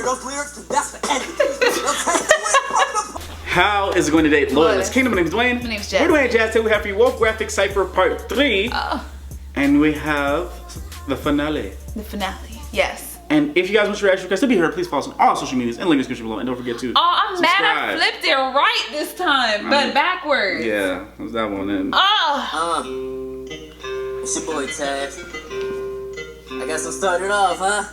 hear those lyrics, then that's the end of it. They'll take the win from the How is it going to date Loyalist Kingdom? My name is Dwayne. My name's Jazz. We're Dwayne and Jazz. Today we have for you Wolf Graphic Cypher Part 3. Oh, And we have the finale. the finale. Yes. And if you guys want your reaction requests to be heard, please follow us on all social medias and link in the description below. And don't forget to Oh, I'm mad I subscribe. flipped it right this time, but backwards. Yeah, that was that one then. Oh. It's your boy Taz. I guess I'm starting off, huh?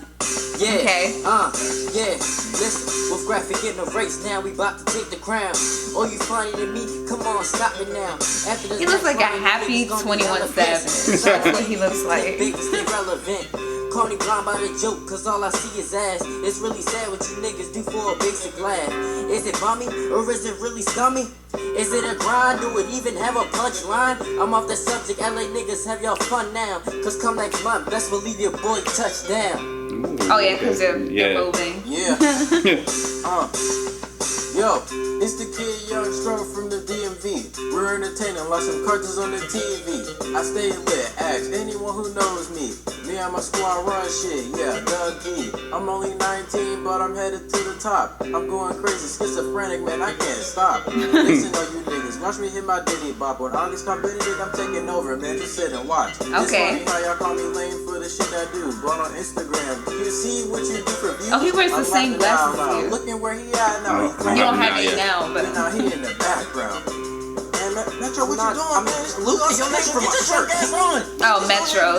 Yeah. Okay. Yeah. Listen, with graphic in the race, now we about to take the crown. Oh, you funny to me? Come on, stop it now. After this He looks like a next round, happy you niggas gonna be 21 relevant. Savage. That's what he looks like. Baby, stay relevant. Call me blind by the joke, cause all I see is ass. It's really sad what you niggas do for a basic laugh. Is it bummy, or is it really scummy? Is it a grind, do it even have a punchline? I'm off the subject, LA niggas have y'all fun now. Cause come next month, best believe your boy touchdown. Ooh, Oh yeah, because they're yeah. moving. Yeah. Yo, it's the kid Young Strong from the DMV. We're entertaining like some cartoons on the TV. I stay lit, ask anyone who knows me. Me and my squad run shit, yeah, Doug E. I'm only 19, but I'm headed to the top. I'm going crazy, schizophrenic, man, I can't stop. Listen, all you niggas, watch me hit my Diddy bop. When August come Benedict, I'm taking over, man, just sit and watch. Okay. It's funny how y'all call me lame for the shit I do. But on Instagram, you see what you do for views. Oh, he wears the I'm same laughing out glasses loud. as you. Looking where he at now. Oh, You don't have Yeah. it now, but Now he in the background. Man, Metro, what you doing, I'm man? losing your name from my shirt. oh, Metro.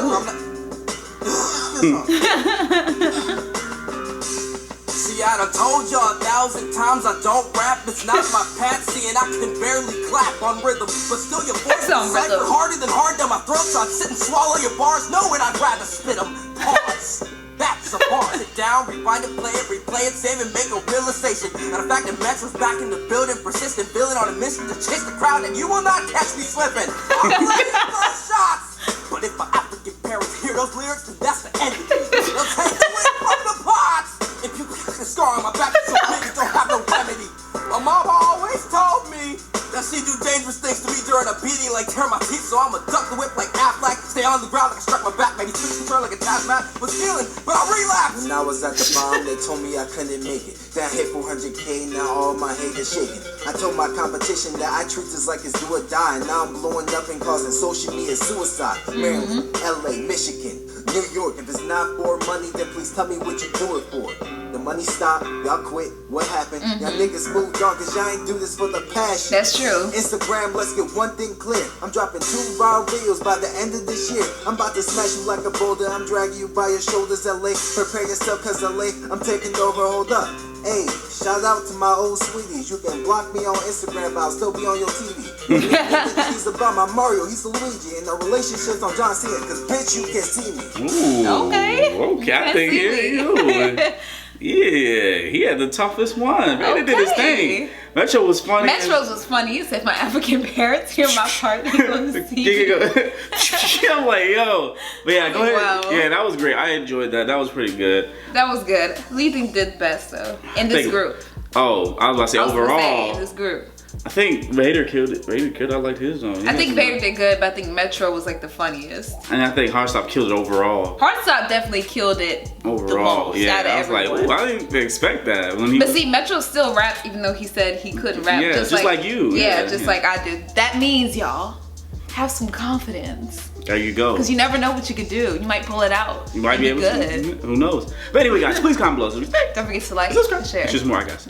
See, I done told y'all 1,000 times I don't rap. It's not my patsy and I can barely clap on rhythm. But still your voice That's on is cypher rhythm. harder than hard down my throat. So I'd sit and swallow your bars knowing I'd rather spit them. Pause. That's a bar. Sit down, rewind it, replay it, save and make a realization. And the fact that Metro's back in the building, persistent villain on a mission to chase the crowd, and you will not catch me slipping. I'm ready for shots. But if my African parents hear those lyrics, then that's the end of it. They'll take the win from the pots. If you got a scar on my back, so big it don't have no remedy. My mama always told me that she do dangerous things to me during a beating, like tear my teeth, so I'ma duck the whip like Affleck, stay on the ground like I struck my back, maybe switch control like a taskmat, was feeling, but I relapsed. When I was at the bottom, they told me I couldn't make it. Then I hit 400K, now all my haters shaking. I told my competition that I treat this like it's do or die. Now I'm blowing up and causing social media suicide. Maryland, LA, Michigan, New York. If it's not for money, then please tell me what you do it for. The money stopped, y'all quit. What happened? Y'all niggas moved on, cause y'all ain't do this for the passion. That's true. Instagram, let's get one thing clear. I'm dropping 2 viral videos by the end of this year. I'm about to smash you like a boulder. I'm dragging you by your shoulders, LA. Prepare yourself, cause LA, I'm taking over. Hold up. Hey, shout out to my old sweeties. You can block me on Instagram, but I'll still be on your TV. He's about my Mario, he's Luigi. And the relationship's on John Cena, cause bitch, you can see me. Ooh. Okay. Okay, I think Fancy. yeah, he had the toughest one. Man, he did his Okay. thing. Metro was funny. Metro's was funny. You said my African parents hear my part. They gonna see. I'm like, yo. But yeah, go ahead. Wow. Yeah, that was great. I enjoyed that. That was pretty good. That was good. Who do you think did best though in this Think- group? Oh, I was about to say I was gonna say, overall. in this group. I think Vader killed it. Vader killed. I liked his own. I think Vader did good, but I think Metro was like the funniest. And I think Hardstop killed it overall. Hardstop definitely killed it. Overall, the most yeah. out of I was like, everyone. ooh, I didn't expect that when he. But see, Metro still rapped even though he said he couldn't rap. Yeah, just like you. Yeah, Yeah, just yeah. like I did. That means y'all have some confidence. There you go. Because you never know what you could do. You might pull it out. You might be able good. to. Who knows? But anyway, guys, please comment below. Don't forget to like, Subscribe. and share. It's just more, I guess.